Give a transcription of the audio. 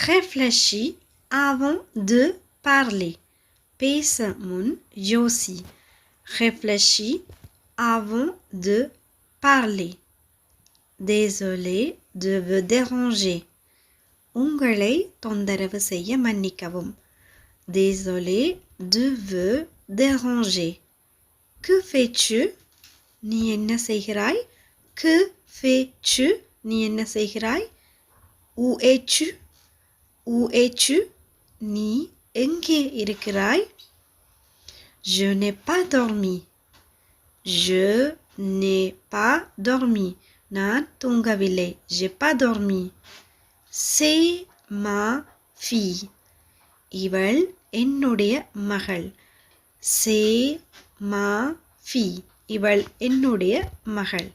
Réfléchis avant de parler. பேச முன் யோசி. Réfléchis avant de parler. Désolé de vous déranger. உங்களை தொந்தரவு செய்ய மன்னிக்கவும். Désolé de vous déranger. Que fais-tu? நீ என்ன செய்கிறாய்? Que fais-tu? நீ என்ன செய்கிறாய்? Où es-tu? Où es-tu? நீ எங்கே இருக்கிறாய்? Je n'ai pas dormi. Je n'ai pas dormi. நான் தூங்கவில்லை. J'ai pas dormi. C'est ma fille. இவள் என்னுடைய மகள். C'est ma fille. இவள் என்னுடைய மகள்.